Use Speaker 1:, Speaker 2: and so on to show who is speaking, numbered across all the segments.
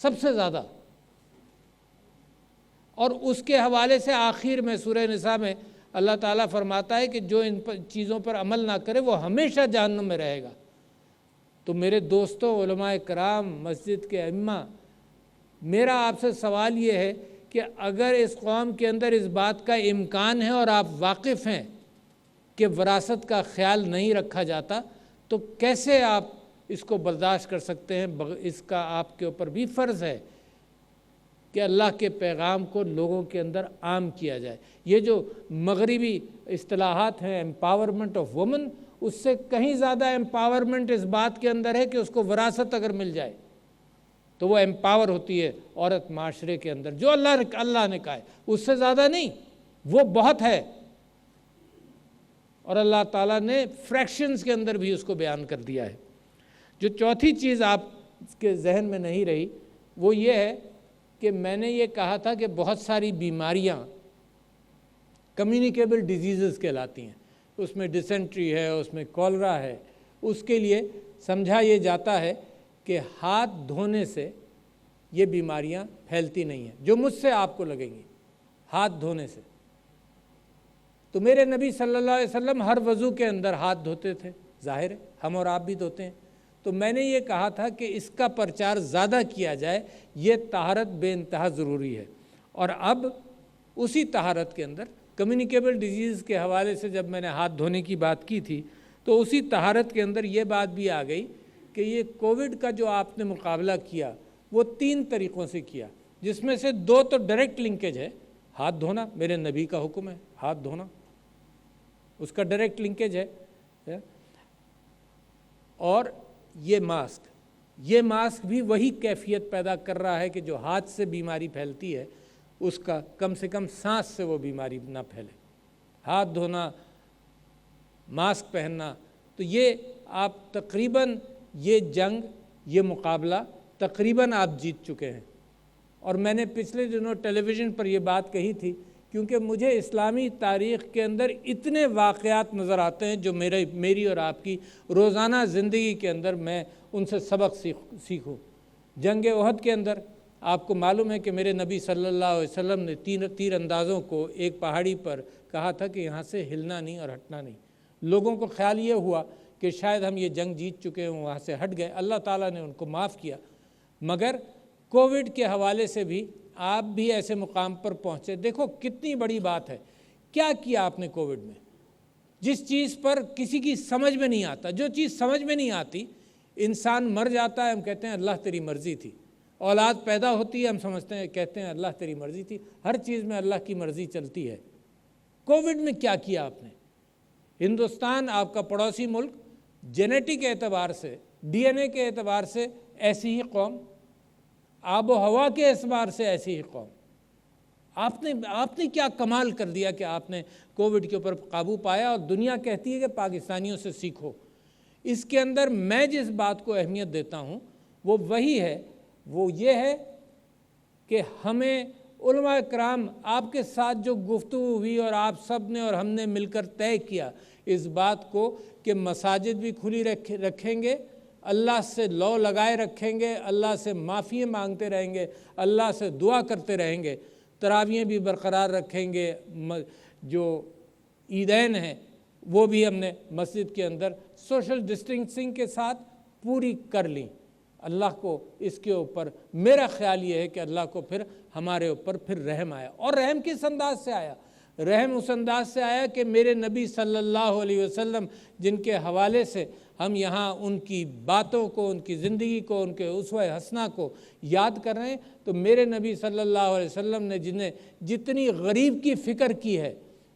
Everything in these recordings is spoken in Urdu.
Speaker 1: سب سے زیادہ. اور اس کے حوالے سے آخر میں سورہ نساء میں اللہ تعالیٰ فرماتا ہے کہ جو ان چیزوں پر عمل نہ کرے وہ ہمیشہ جہنم میں رہے گا. تو میرے دوستوں، علماء کرام، مسجد کے ائمہ، میرا آپ سے سوال یہ ہے کہ اگر اس قوم کے اندر اس بات کا امکان ہے اور آپ واقف ہیں کہ وراثت کا خیال نہیں رکھا جاتا، تو کیسے آپ اس کو برداشت کر سکتے ہیں؟ اس کا آپ کے اوپر بھی فرض ہے کہ اللہ کے پیغام کو لوگوں کے اندر عام کیا جائے. یہ جو مغربی اصطلاحات ہیں امپاورمنٹ آف وومن، اس سے کہیں زیادہ امپاورمنٹ اس بات کے اندر ہے کہ اس کو وراثت اگر مل جائے تو وہ امپاور ہوتی ہے عورت معاشرے کے اندر، جو اللہ نے کہا ہے، اس سے زیادہ نہیں. وہ بہت ہے، اور اللہ تعالیٰ نے فریکشنز کے اندر بھی اس کو بیان کر دیا ہے. جو چوتھی چیز آپ کے ذہن میں نہیں رہی وہ یہ ہے کہ میں نے یہ کہا تھا کہ بہت ساری بیماریاں کمیونیکیبل ڈیزیزز کہلاتی ہیں. اس میں ڈسینٹری ہے، اس میں کولرا ہے. اس کے لیے سمجھا یہ جاتا ہے کہ ہاتھ دھونے سے یہ بیماریاں پھیلتی نہیں ہیں، جو مجھ سے آپ کو لگیں گی ہاتھ دھونے سے. تو میرے نبی صلی اللہ علیہ وسلم ہر وضو کے اندر ہاتھ دھوتے تھے، ظاہر ہے ہم اور آپ بھی دھوتے ہیں. تو میں نے یہ کہا تھا کہ اس کا پرچار زیادہ کیا جائے، یہ طہارت بے انتہا ضروری ہے. اور اب اسی طہارت کے اندر کمیونیکیبل ڈیزیز کے حوالے سے جب میں نے ہاتھ دھونے کی بات کی تھی تو اسی طہارت کے اندر یہ بات بھی آ گئی کہ یہ کووڈ کا جو آپ نے مقابلہ کیا وہ 3 طریقوں سے کیا، جس میں سے 2 تو ڈائریکٹ لنکیج ہے. ہاتھ دھونا میرے نبی کا حکم ہے، ہاتھ دھونا اس کا ڈائریکٹ لنکیج ہے. اور یہ ماسک بھی وہی کیفیت پیدا کر رہا ہے کہ جو ہاتھ سے بیماری پھیلتی ہے اس کا کم سے کم سانس سے وہ بیماری نہ پھیلے. ہاتھ دھونا، ماسک پہننا، تو یہ آپ تقریباً یہ جنگ، یہ مقابلہ تقریباً آپ جیت چکے ہیں. اور میں نے پچھلے دنوں ٹیلی ویژن پر یہ بات کہی تھی کیونکہ مجھے اسلامی تاریخ کے اندر اتنے واقعات نظر آتے ہیں جو میری اور آپ کی روزانہ زندگی کے اندر میں ان سے سبق سیکھوں. جنگ احد کے اندر آپ کو معلوم ہے کہ میرے نبی صلی اللہ علیہ وسلم نے تیر اندازوں کو ایک پہاڑی پر کہا تھا کہ یہاں سے ہلنا نہیں اور ہٹنا نہیں. لوگوں کو خیال یہ ہوا کہ شاید ہم یہ جنگ جیت چکے ہیں، وہاں سے ہٹ گئے. اللہ تعالیٰ نے ان کو معاف کیا. مگر کووڈ کے حوالے سے بھی آپ بھی ایسے مقام پر پہنچے. دیکھو کتنی بڑی بات ہے. کیا کیا آپ نے کووڈ میں؟ جس چیز پر کسی کی سمجھ میں نہیں آتا، جو چیز سمجھ میں نہیں آتی، انسان مر جاتا ہے ہم کہتے ہیں اللہ تیری مرضی تھی. اولاد پیدا ہوتی ہے ہم سمجھتے ہیں، کہتے ہیں اللہ تیری مرضی تھی. ہر چیز میں اللہ کی مرضی چلتی ہے. کووڈ میں کیا کیا آپ نے؟ ہندوستان آپ کا پڑوسی ملک، جینیٹک اعتبار سے، ڈی این اے کے اعتبار سے ایسی ہی قوم، آب و ہوا کے اعتبار سے ایسی ہی قوم. آپ نے کیا کمال کر دیا کہ آپ نے کووڈ کے اوپر قابو پایا، اور دنیا کہتی ہے کہ پاکستانیوں سے سیکھو. اس کے اندر میں جس بات کو اہمیت دیتا ہوں وہ وہی ہے، وہ یہ ہے کہ ہمیں علماء کرام آپ کے ساتھ جو گفتگو ہوئی اور آپ سب نے اور ہم نے مل کر طے کیا اس بات کو کہ مساجد بھی کھلی رکھیں گے، اللہ سے لو لگائے رکھیں گے، اللہ سے معافی مانگتے رہیں گے، اللہ سے دعا کرتے رہیں گے، تراویحیں بھی برقرار رکھیں گے، جو عیدین ہیں وہ بھی ہم نے مسجد کے اندر سوشل ڈسٹینسنگ کے ساتھ پوری کر لیں. اللہ کو اس کے اوپر میرا خیال یہ ہے کہ اللہ کو پھر ہمارے اوپر پھر رحم آیا. اور رحم کس انداز سے آیا؟ رحم اس انداز سے آیا کہ میرے نبی صلی اللہ علیہ وسلم جن کے حوالے سے ہم یہاں ان کی باتوں کو، ان کی زندگی کو، ان کے اسوہ حسنہ کو یاد کر رہے ہیں، تو میرے نبی صلی اللہ علیہ وسلم نے جنہیں جتنی غریب کی فکر کی ہے،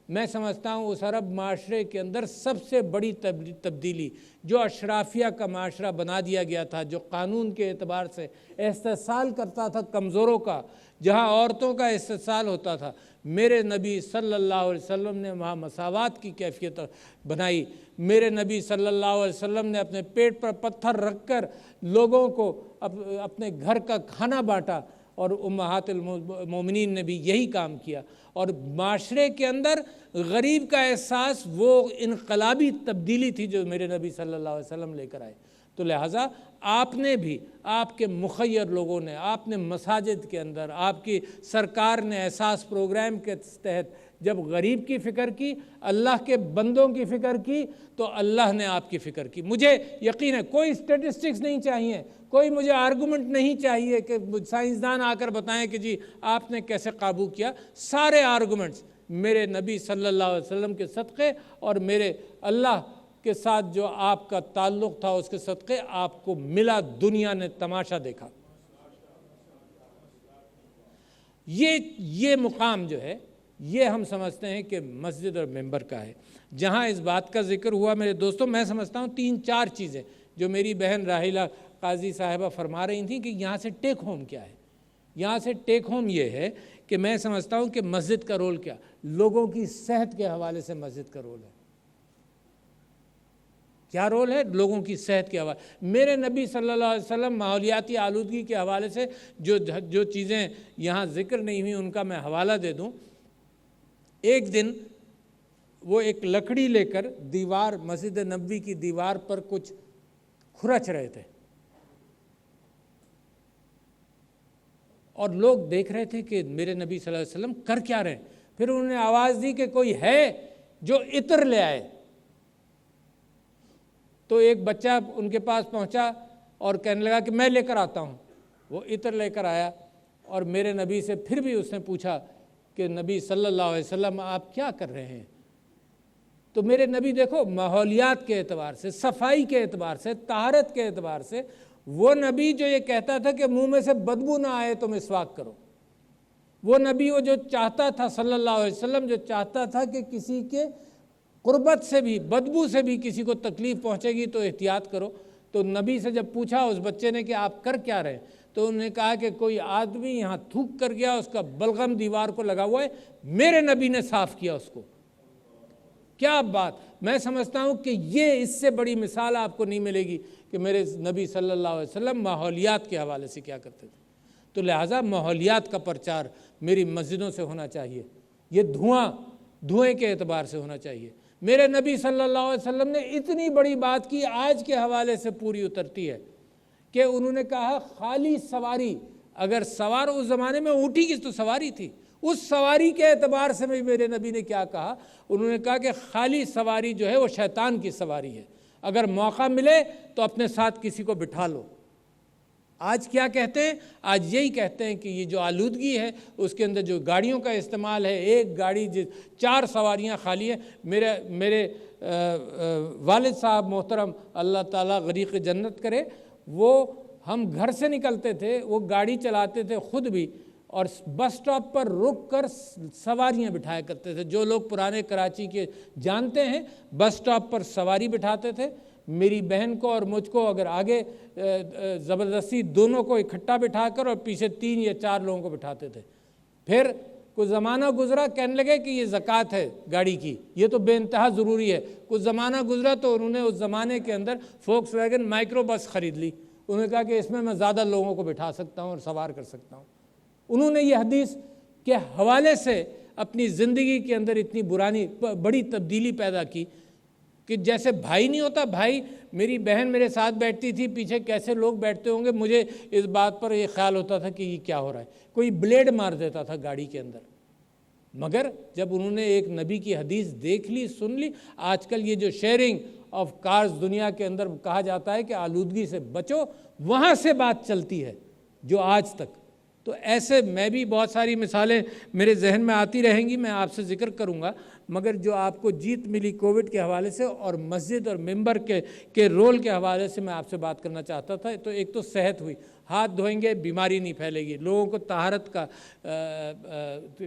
Speaker 1: میں سمجھتا ہوں اس عرب معاشرے کے اندر سب سے بڑی تبدیلی جو اشرافیہ کا معاشرہ بنا دیا گیا تھا، جو قانون کے اعتبار سے استحصال کرتا تھا کمزوروں کا، جہاں عورتوں کا استحصال ہوتا تھا، میرے نبی صلی اللہ علیہ وسلم نے وہاں مساوات کی کیفیت بنائی. میرے نبی صلی اللہ علیہ وسلم نے اپنے پیٹ پر پتھر رکھ کر لوگوں کو اپنے گھر کا کھانا بانٹا، اور امہات المومنین نے بھی یہی کام کیا. اور معاشرے کے اندر غریب کا احساس وہ انقلابی تبدیلی تھی جو میرے نبی صلی اللہ علیہ وسلم لے کر آئے. تو لہٰذا آپ نے بھی، آپ کے مخیر لوگوں نے، آپ نے مساجد کے اندر، آپ کی سرکار نے احساس پروگرام کے تحت جب غریب کی فکر کی، اللہ کے بندوں کی فکر کی، تو اللہ نے آپ کی فکر کی۔ مجھے یقین ہے کوئی اسٹیٹسٹکس نہیں چاہیے، کوئی مجھے آرگومنٹ نہیں چاہیے کہ سائنسدان آ کر بتائیں کہ جی آپ نے کیسے قابو کیا۔ سارے آرگومنٹس میرے نبی صلی اللہ علیہ وسلم کے صدقے اور میرے اللہ کے ساتھ جو آپ کا تعلق تھا اس کے صدقے آپ کو ملا، دنیا نے تماشا دیکھا۔ یہ مقام جو ہے یہ ہم سمجھتے ہیں کہ مسجد اور ممبر کا ہے۔ جہاں اس بات کا ذکر ہوا میرے دوستوں، میں سمجھتا ہوں 3-4 چیزیں جو میری بہن راحلہ قاضی صاحبہ فرما رہی تھیں کہ یہاں سے ٹیک ہوم کیا ہے۔ یہاں سے ٹیک ہوم یہ ہے کہ میں سمجھتا ہوں کہ مسجد کا رول کیا، لوگوں کی صحت کے حوالے سے مسجد کا رول ہے۔ کیا رول ہے؟ لوگوں کی صحت کے حوالے۔ میرے نبی صلی اللہ علیہ وسلم ماحولیاتی آلودگی کے حوالے سے جو چیزیں یہاں ذکر نہیں ہوئی ان کا میں حوالہ دے دوں۔ ایک دن وہ ایک لکڑی لے کر دیوار، مسجد نبوی کی دیوار پر کچھ کھرچ رہے تھے، اور لوگ دیکھ رہے تھے کہ میرے نبی صلی اللہ علیہ وسلم کر کیا رہے ہیں۔ پھر انہوں نے آواز دی کہ کوئی ہے جو عطر لے آئے۔ تو ایک بچہ ان کے پاس پہنچا اور کہنے لگا کہ میں لے کر آتا ہوں۔ وہ عطر لے کر آیا اور میرے نبی سے پھر بھی اس نے پوچھا کہ نبی صلی اللہ علیہ وسلم آپ کیا کر رہے ہیں؟ تو میرے نبی دیکھو، ماحولیات کے اعتبار سے، صفائی کے اعتبار سے، طہارت کے اعتبار سے، وہ نبی جو یہ کہتا تھا کہ منہ میں سے بدبو نہ آئے تو مسواک کرو، وہ نبی وہ جو چاہتا تھا صلی اللہ علیہ وسلم، جو چاہتا تھا کہ کسی کے قربت سے بھی، بدبو سے بھی کسی کو تکلیف پہنچے گی تو احتیاط کرو۔ تو نبی سے جب پوچھا اس بچے نے کہ آپ کر کیا رہے، تو انہوں نے کہا کہ کوئی آدمی یہاں تھوک کر گیا، اس کا بلغم دیوار کو لگا ہوا ہے، میرے نبی نے صاف کیا اس کو۔ کیا بات! میں سمجھتا ہوں کہ یہ اس سے بڑی مثال آپ کو نہیں ملے گی کہ میرے نبی صلی اللہ علیہ وسلم ماحولیات کے حوالے سے کیا کرتے تھے۔ تو لہٰذا ماحولیات کا پرچار میری مسجدوں سے ہونا چاہیے، یہ دھوئیں کے اعتبار سے ہونا چاہیے۔ میرے نبی صلی اللہ علیہ وسلم نے اتنی بڑی بات کی، آج کے حوالے سے پوری اترتی ہے کہ انہوں نے کہا خالی سواری، اگر سوار، اس زمانے میں اونٹی کی تو سواری تھی، اس سواری کے اعتبار سے بھی میرے نبی نے کیا کہا، انہوں نے کہا کہ خالی سواری جو ہے وہ شیطان کی سواری ہے، اگر موقع ملے تو اپنے ساتھ کسی کو بٹھا لو۔ آج کیا کہتے ہیں؟ آج یہی کہتے ہیں کہ یہ جو آلودگی ہے اس کے اندر جو گاڑیوں کا استعمال ہے، ایک گاڑی 4 سواریاں خالی ہیں۔ میرے والد صاحب محترم، اللہ تعالیٰ غریق جنت کرے، وہ ہم گھر سے نکلتے تھے، وہ گاڑی چلاتے تھے خود بھی، اور بس سٹاپ پر رک کر سواریاں بٹھایا کرتے تھے۔ جو لوگ پرانے کراچی کے جانتے ہیں، بس سٹاپ پر سواری بٹھاتے تھے۔ میری بہن کو اور مجھ کو اگر آگے زبردستی دونوں کو اکٹھا بٹھا کر اور پیچھے 3 یا 4 لوگوں کو بٹھاتے تھے۔ پھر کچھ زمانہ گزرا، کہنے لگے کہ یہ زکوٰۃ ہے گاڑی کی، یہ تو بے انتہا ضروری ہے۔ کچھ زمانہ گزرا تو انہوں نے اس زمانے کے اندر فوکس ویگن مائکرو بس خرید لی۔ انہوں نے کہا کہ اس میں زیادہ لوگوں کو بٹھا سکتا ہوں اور سوار کر سکتا ہوں۔ انہوں نے یہ حدیث کے حوالے سے اپنی زندگی کے اندر اتنی بڑی تبدیلی پیدا کی کہ جیسے بھائی نہیں ہوتا، بھائی، میری بہن میرے ساتھ بیٹھتی تھی، پیچھے کیسے لوگ بیٹھتے ہوں گے، مجھے اس بات پر یہ خیال ہوتا تھا کہ یہ کیا ہو رہا ہے، کوئی بلیڈ مار دیتا تھا گاڑی کے اندر۔ مگر جب انہوں نے ایک نبی کی حدیث دیکھ لی، سن لی، آج کل یہ جو شیئرنگ آف کارز دنیا کے اندر کہا جاتا ہے کہ آلودگی سے بچو، وہاں سے بات چلتی ہے جو آج تک۔ تو ایسے میں بھی بہت ساری مثالیں میرے ذہن میں آتی رہیں گی، میں آپ سے ذکر کروں گا، مگر جو آپ کو جیت ملی کووڈ کے حوالے سے اور مسجد اور ممبر کے رول کے حوالے سے میں آپ سے بات کرنا چاہتا تھا۔ تو ایک تو صحت ہوئی، ہاتھ دھوئیں گے بیماری نہیں پھیلے گی، لوگوں کو طہارت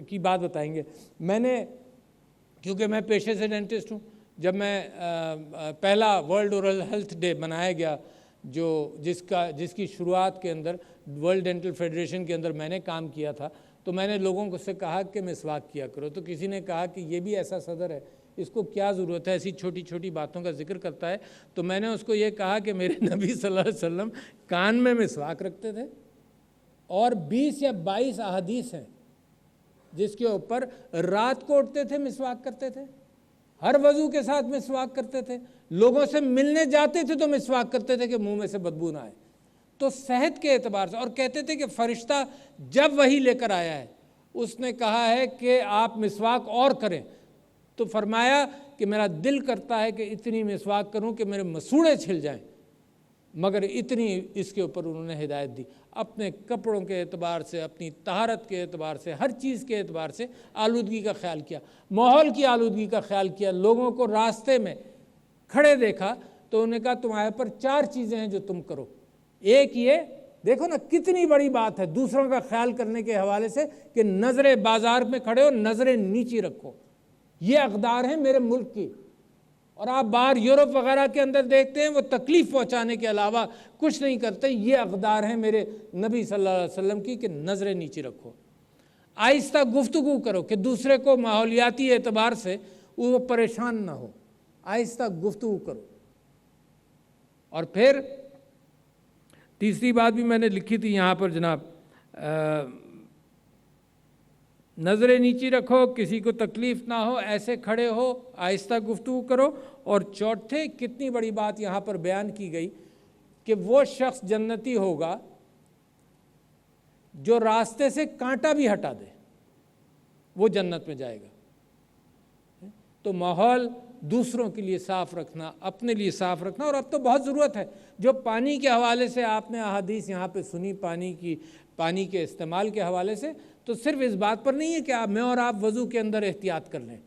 Speaker 1: کی بات بتائیں گے۔ میں نے، کیونکہ میں پیشے سے ڈینٹسٹ ہوں، جب میں پہلا ورلڈ اورل ہیلتھ ڈے منایا گیا، جس کی شروعات کے اندر ورلڈ ڈینٹل فیڈریشن کے اندر میں نے کام کیا تھا، تو میں نے لوگوں سے کہا کہ مسواک کیا کرو۔ تو کسی نے کہا کہ یہ بھی ایسا صدر ہے، اس کو کیا ضرورت ہے، ایسی چھوٹی چھوٹی باتوں کا ذکر کرتا ہے۔ تو میں نے اس کو یہ کہا کہ میرے نبی صلی اللہ علیہ وسلم کان میں مسواک رکھتے تھے، اور 20 یا 22 احادیث ہیں جس کے اوپر رات کو اٹھتے تھے مسواک کرتے تھے، ہر وضو کے ساتھ مسواک کرتے تھے، لوگوں سے ملنے جاتے تھے تو مسواک کرتے تھے کہ منہ میں سے بدبو نہ آئے۔ تو صحت کے اعتبار سے، اور کہتے تھے کہ فرشتہ جب وحی لے کر آیا ہے اس نے کہا ہے کہ آپ مسواک اور کریں، تو فرمایا کہ میرا دل کرتا ہے کہ اتنی مسواک کروں کہ میرے مسوڑے چھل جائیں، مگر اتنی اس کے اوپر انہوں نے ہدایت دی۔ اپنے کپڑوں کے اعتبار سے، اپنی طہارت کے اعتبار سے، ہر چیز کے اعتبار سے آلودگی کا خیال کیا، ماحول کی آلودگی کا خیال کیا۔ لوگوں کو راستے میں کھڑے دیکھا تو انہوں نے کہا تمہارے پر 4 چیزیں ہیں جو تم کرو۔ ایک یہ دیکھو نا کتنی بڑی بات ہے دوسروں کا خیال کرنے کے حوالے سے، کہ نظریں بازار میں کھڑے ہو نظریں نیچی رکھو، یہ اقدار ہیں میرے ملک کی۔ اور آپ باہر یورپ وغیرہ کے اندر دیکھتے ہیں وہ تکلیف پہنچانے کے علاوہ کچھ نہیں کرتے، یہ اقدار ہیں میرے نبی صلی اللہ علیہ وسلم کی کہ نظریں نیچی رکھو، آہستہ گفتگو کرو کہ دوسرے کو ماحولیاتی اعتبار سے وہ پریشان نہ ہو، آہستہ گفتگو کرو۔ اور پھر تیسری بات بھی میں نے لکھی تھی یہاں پر جناب، نظریں نیچی رکھو، کسی کو تکلیف نہ ہو، ایسے کھڑے ہو، آہستہ گفتگو کرو۔ اور چوتھے کتنی بڑی بات یہاں پر بیان کی گئی کہ وہ شخص جنتی ہوگا جو راستے سے کانٹا بھی ہٹا دے، وہ جنت میں جائے گا۔ تو ماحول دوسروں کے لیے صاف رکھنا، اپنے لیے صاف رکھنا، اور اب تو بہت ضرورت ہے۔ جو پانی کے حوالے سے آپ نے احادیث یہاں پہ سنی، پانی کے استعمال کے حوالے سے، تو صرف اس بات پر نہیں ہے کہ میں اور آپ وضو کے اندر احتیاط کر لیں،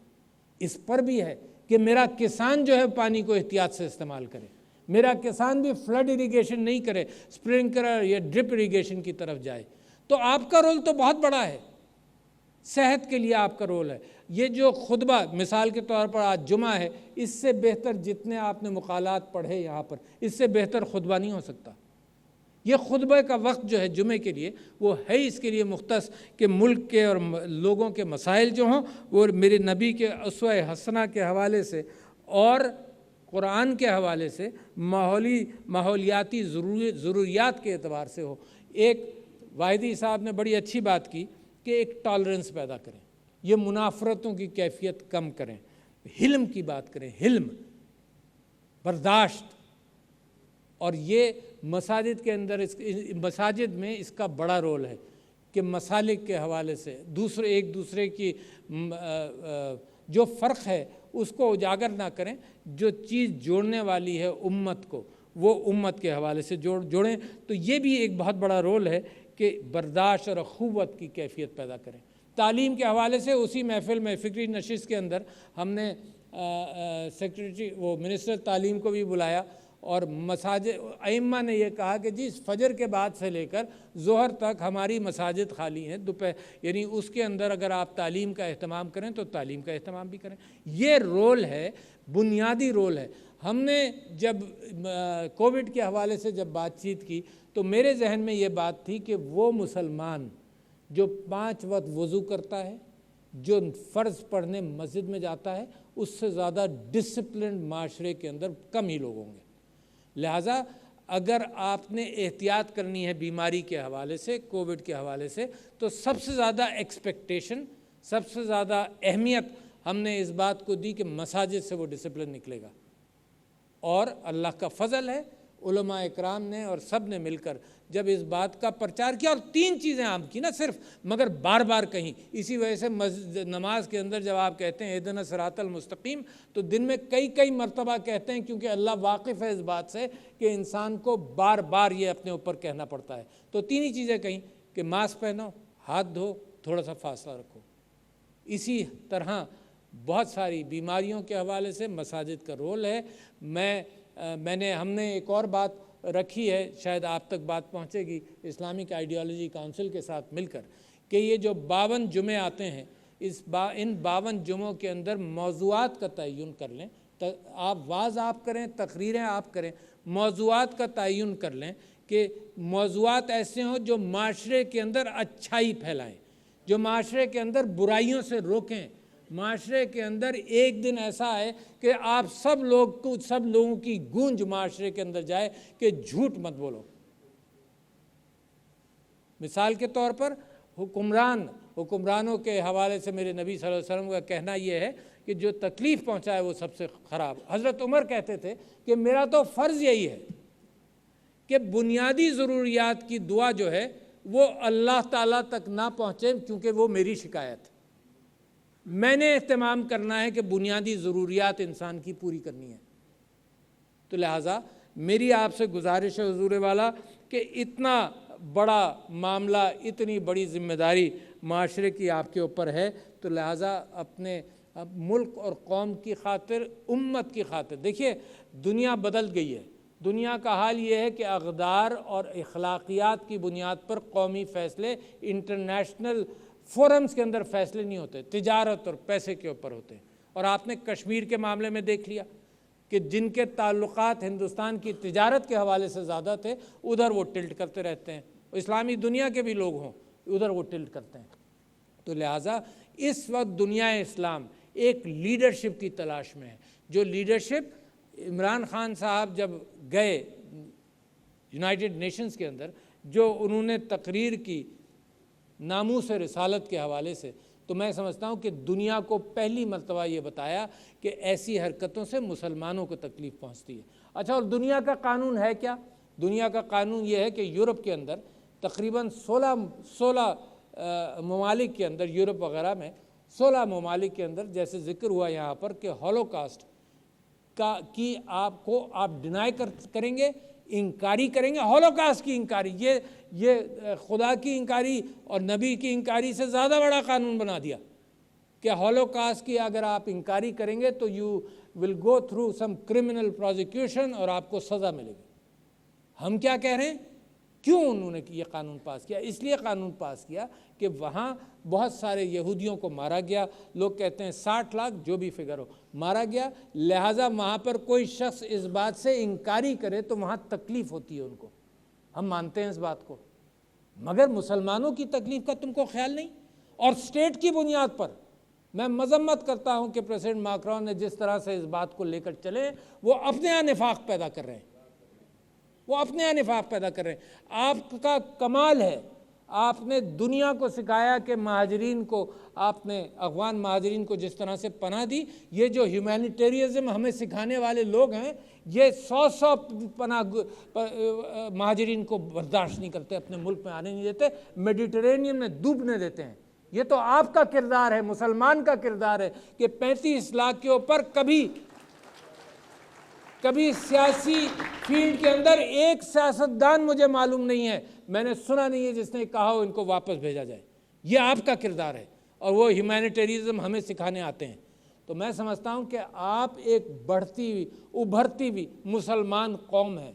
Speaker 1: اس پر بھی ہے کہ میرا کسان جو ہے پانی کو احتیاط سے استعمال کرے، میرا کسان بھی فلڈ اریگیشن نہیں کرے، سپرنکلر یا ڈرپ اریگیشن کی طرف جائے۔ تو آپ کا رول تو بہت بڑا ہے، صحت کے لیے آپ کا رول ہے۔ یہ جو خطبہ مثال کے طور پر آج جمعہ ہے، اس سے بہتر جتنے آپ نے مقالات پڑھے یہاں پر، اس سے بہتر خطبہ نہیں ہو سکتا۔ یہ خطبہ کا وقت جو ہے جمعے کے لیے وہ ہے اس کے لیے مختص کہ ملک کے اور لوگوں کے مسائل جو ہوں وہ میرے نبی کے اسوہ حسنہ کے حوالے سے اور قرآن کے حوالے سے ماحولیاتی ضروریات کے اعتبار سے ہو۔ ایک واحدی صاحب نے بڑی اچھی بات کی کہ ایک ٹالرنس پیدا کریں، یہ منافرتوں کی کیفیت کم کریں، حلم کی بات کریں، حلم، برداشت۔ اور یہ مساجد کے اندر مساجد میں اس کا بڑا رول ہے کہ مسالک کے حوالے سے ایک دوسرے کی جو فرق ہے اس کو اجاگر نہ کریں، جو چیز جوڑنے والی ہے امت کو وہ امت کے حوالے سے جوڑیں۔ تو یہ بھی ایک بہت بڑا رول ہے کہ برداشت اور اخوت کی کیفیت پیدا کریں۔ تعلیم کے حوالے سے اسی محفل میں فکری نشست کے اندر ہم نے سیکریٹری منسٹر تعلیم کو بھی بلایا، اور مساجد ائمہ نے یہ کہا کہ جی فجر کے بعد سے لے کر ظہر تک ہماری مساجد خالی ہیں، یعنی اس کے اندر اگر آپ تعلیم کا اہتمام کریں تو تعلیم کا اہتمام بھی کریں۔ یہ رول ہے، بنیادی رول ہے۔ ہم نے جب کووڈ کے حوالے سے جب بات چیت کی تو میرے ذہن میں یہ بات تھی کہ وہ مسلمان جو 5 وقت وضو کرتا ہے، جو فرض پڑھنے مسجد میں جاتا ہے، اس سے زیادہ ڈسپلنڈ معاشرے کے اندر کم ہی لوگ ہوں گے۔ لہٰذا اگر آپ نے احتیاط کرنی ہے بیماری کے حوالے سے، کووڈ کے حوالے سے، تو سب سے زیادہ ایکسپیکٹیشن، سب سے زیادہ اہمیت ہم نے اس بات کو دی کہ مساجد سے وہ ڈسپلن نکلے گا۔ اور اللہ کا فضل ہے، علماء اکرام نے اور سب نے مل کر جب اس بات کا پرچار کیا، اور 3 چیزیں عام کی، نہ صرف مگر بار بار کہیں۔ اسی وجہ سے نماز کے اندر جب آپ کہتے ہیں اہدنا الصراط المستقیم، تو دن میں کئی مرتبہ کہتے ہیں، کیونکہ اللہ واقف ہے اس بات سے کہ انسان کو بار بار یہ اپنے اوپر کہنا پڑتا ہے۔ تو 3 ہی چیزیں کہیں کہ ماسک پہنو، ہاتھ دھو، تھوڑا سا فاصلہ رکھو۔ اسی طرح بہت ساری بیماریوں کے حوالے سے مساجد کا رول ہے۔ ہم نے ایک اور بات رکھی ہے، شاید آپ تک بات پہنچے گی، اسلامک آئیڈیالوجی کونسل کے ساتھ مل کر، کہ یہ جو 52 جمعے آتے ہیں، ان 52 جمعوں کے اندر موضوعات کا تعین کر لیں۔ آپ واعظ آپ کریں، تقریریں آپ کریں، موضوعات کا تعین کر لیں کہ موضوعات ایسے ہوں جو معاشرے کے اندر اچھائی پھیلائیں، جو معاشرے کے اندر برائیوں سے روکیں۔ معاشرے کے اندر ایک دن ایسا ہے کہ آپ سب لوگوں کی گونج معاشرے کے اندر جائے کہ جھوٹ مت بولو۔ مثال کے طور پر حکمرانوں کے حوالے سے میرے نبی صلی اللہ علیہ وسلم کا کہنا یہ ہے کہ جو تکلیف پہنچائے وہ سب سے خراب۔ حضرت عمر کہتے تھے کہ میرا تو فرض یہی ہے کہ بنیادی ضروریات کی دعا جو ہے وہ اللہ تعالیٰ تک نہ پہنچے، کیونکہ وہ میری شکایت ہے۔ میں نے اہتمام کرنا ہے کہ بنیادی ضروریات انسان کی پوری کرنی ہے۔ تو لہٰذا میری آپ سے گزارش ہے حضور والا کہ اتنا بڑا معاملہ، اتنی بڑی ذمہ داری معاشرے کی آپ کے اوپر ہے، تو لہٰذا اپنے ملک اور قوم کی خاطر، امت کی خاطر، دیکھیے دنیا بدل گئی ہے۔ دنیا کا حال یہ ہے کہ اقدار اور اخلاقیات کی بنیاد پر قومی فیصلے انٹرنیشنل فورمز کے اندر فیصلے نہیں ہوتے، تجارت اور پیسے کے اوپر ہوتے ہیں۔ اور آپ نے کشمیر کے معاملے میں دیکھ لیا کہ جن کے تعلقات ہندوستان کی تجارت کے حوالے سے زیادہ تھے، ادھر وہ ٹلٹ کرتے رہتے ہیں۔ اسلامی دنیا کے بھی لوگ ہوں، ادھر وہ ٹلٹ کرتے ہیں۔ تو لہٰذا اس وقت دنیا اسلام ایک لیڈرشپ کی تلاش میں ہے، جو لیڈرشپ عمران خان صاحب جب گئے یونائٹڈ نیشنز کے اندر، جو انہوں نے تقریر کی ناموس رسالت کے حوالے سے، تو میں سمجھتا ہوں کہ دنیا کو پہلی مرتبہ یہ بتایا کہ ایسی حرکتوں سے مسلمانوں کو تکلیف پہنچتی ہے۔ اچھا، اور دنیا کا قانون ہے کیا؟ دنیا کا قانون یہ ہے کہ یورپ کے اندر تقریباً 16 ممالک کے اندر، یورپ وغیرہ میں 16 ممالک کے اندر، جیسے ذکر ہوا یہاں پر کہ ہولوکاسٹ کی آپ ڈینائی کریں گے، انکاری کریں گے۔ ہولوکاسٹ کی انکاری، یہ خدا کی انکاری اور نبی کی انکاری سے زیادہ بڑا قانون بنا دیا کہ ہولوکاسٹ کی اگر آپ انکاری کریں گے تو you will go through some criminal prosecution اور آپ کو سزا ملے گی۔ ہم کیا کہہ رہے ہیں؟ کیوں انہوں نے یہ قانون پاس کیا؟ اس لیے قانون پاس کیا کہ وہاں بہت سارے یہودیوں کو مارا گیا، لوگ کہتے ہیں 60 لاکھ، جو بھی فگر ہو، مارا گیا۔ لہٰذا وہاں پر کوئی شخص اس بات سے انکاری کرے تو وہاں تکلیف ہوتی ہے ان کو، ہم مانتے ہیں اس بات کو، مگر مسلمانوں کی تکلیف کا تم کو خیال نہیں۔ اور اسٹیٹ کی بنیاد پر میں مذمت کرتا ہوں کہ پریزیڈنٹ ماکرون نے جس طرح سے اس بات کو لے کر چلے، وہ اپنے یہاں نفاق پیدا کر رہے ہیں، وہ اپنے یہاں نفاق پیدا کر رہے ہیں۔ آپ کا کمال ہے، آپ نے دنیا کو سکھایا کہ مہاجرین کو، آپ نے افغان مہاجرین کو جس طرح سے پناہ دی۔ یہ جو ہیومینیٹیرینزم ہمیں سکھانے والے لوگ ہیں، یہ 100 پناہ مہاجرین کو برداشت نہیں کرتے، اپنے ملک میں آنے نہیں دیتے، میڈیٹرینین میں ڈوبنے دیتے ہیں۔ یہ تو آپ کا کردار ہے، مسلمان کا کردار ہے کہ 35 لاکھ کے اوپر کبھی سیاسی فیلڈ کے اندر ایک سیاستدان مجھے معلوم نہیں ہے، میں نے سنا نہیں ہے جس نے کہا ہو ان کو واپس بھیجا جائے۔ یہ آپ کا کردار ہے، اور وہ ہیومینیٹیرینزم ہمیں سکھانے آتے ہیں۔ تو میں سمجھتا ہوں کہ آپ ایک بڑھتی ہوئی، ابھرتی ہوئی مسلمان قوم ہے،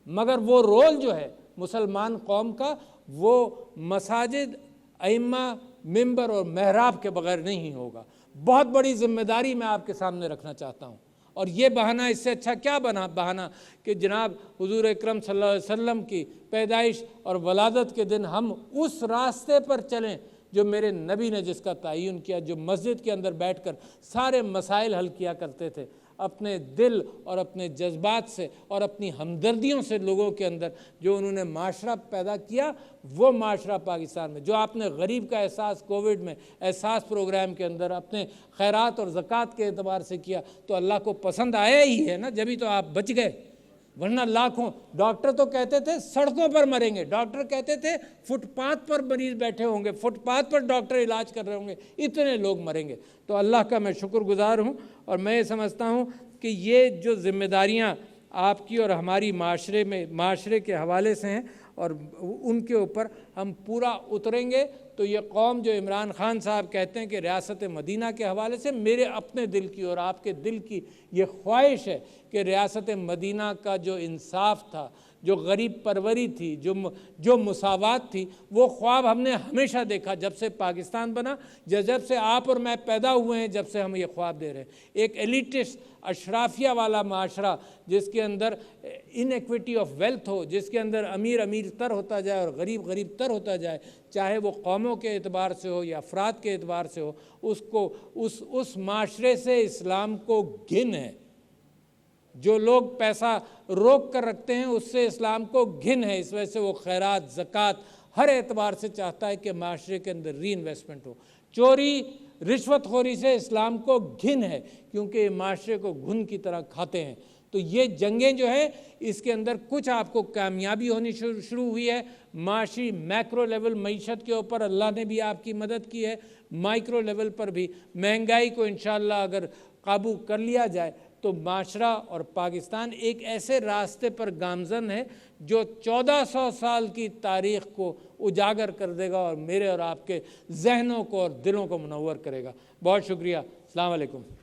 Speaker 1: مگر وہ رول جو ہے مسلمان قوم کا، وہ مساجد، ائمہ، ممبر اور محراب کے بغیر نہیں ہوگا۔ بہت بڑی ذمہ داری میں آپ کے سامنے رکھنا چاہتا ہوں، اور یہ بہانہ، اس سے اچھا کیا بہانہ کہ جناب حضور اکرم صلی اللہ علیہ وسلم کی پیدائش اور ولادت کے دن ہم اس راستے پر چلیں جو میرے نبی نے جس کا تعین کیا، جو مسجد کے اندر بیٹھ کر سارے مسائل حل کیا کرتے تھے، اپنے دل اور اپنے جذبات سے اور اپنی ہمدردیوں سے لوگوں کے اندر جو انہوں نے معاشرہ پیدا کیا، وہ معاشرہ پاکستان میں جو آپ نے غریب کا احساس کووڈ میں احساس پروگرام کے اندر اپنے خیرات اور زکوٰۃ کے اعتبار سے کیا، تو اللہ کو پسند آیا ہی ہے نا، جبھی تو آپ بچ گئے، ورنہ لاکھوں ڈاکٹر تو کہتے تھے سڑکوں پر مریں گے، ڈاکٹر کہتے تھے فٹ پاتھ پر مریض بیٹھے ہوں گے، فٹ پاتھ پر ڈاکٹر علاج کر رہے ہوں گے، اتنے لوگ مریں گے۔ تو اللہ کا میں شکر گزار ہوں، اور میں یہ سمجھتا ہوں کہ یہ جو ذمہ داریاں آپ کی اور ہماری معاشرے کے حوالے سے ہیں، اور ان کے اوپر ہم پورا اتریں گے، تو یہ قوم جو عمران خان صاحب کہتے ہیں کہ ریاست مدینہ کے حوالے سے، میرے اپنے دل کی اور آپ کے دل کی یہ خواہش ہے کہ ریاست مدینہ کا جو انصاف تھا، جو غریب پروری تھی، جو مساوات تھی، وہ خواب ہم نے ہمیشہ دیکھا جب سے پاکستان بنا، جب سے آپ اور میں پیدا ہوئے ہیں، جب سے ہم یہ خواب دے رہے ہیں، ایک ایلیٹسٹ اشرافیہ والا معاشرہ جس کے اندر انیکویٹی آف ویلتھ ہو، جس کے اندر امیر امیر تر ہوتا جائے اور غریب غریب تر ہوتا جائے، چاہے وہ قوموں کے اعتبار سے ہو یا افراد کے اعتبار سے ہو، اس معاشرے سے اسلام کو گھن ہے۔ جو لوگ پیسہ روک کر رکھتے ہیں، اس سے اسلام کو گھن ہے، اس وجہ سے وہ خیرات، زکوٰۃ ہر اعتبار سے چاہتا ہے کہ معاشرے کے اندر ری انویسٹمنٹ ہو۔ چوری رشوت خوری سے اسلام کو گھن ہے، کیونکہ یہ معاشرے کو گھن کی طرح کھاتے ہیں۔ تو یہ جنگیں جو ہیں اس کے اندر کچھ آپ کو کامیابی ہونی شروع ہوئی ہے۔ معاشی میکرو لیول معیشت کے اوپر اللہ نے بھی آپ کی مدد کی ہے، مائکرو لیول پر بھی مہنگائی کو انشاءاللہ اگر قابو کر لیا جائے تو معاشرہ اور پاکستان ایک ایسے راستے پر گامزن ہے جو 1400 سال کی تاریخ کو اجاگر کر دے گا اور میرے اور آپ کے ذہنوں کو اور دلوں کو منور کرے گا۔ بہت شکریہ۔ السلام علیکم۔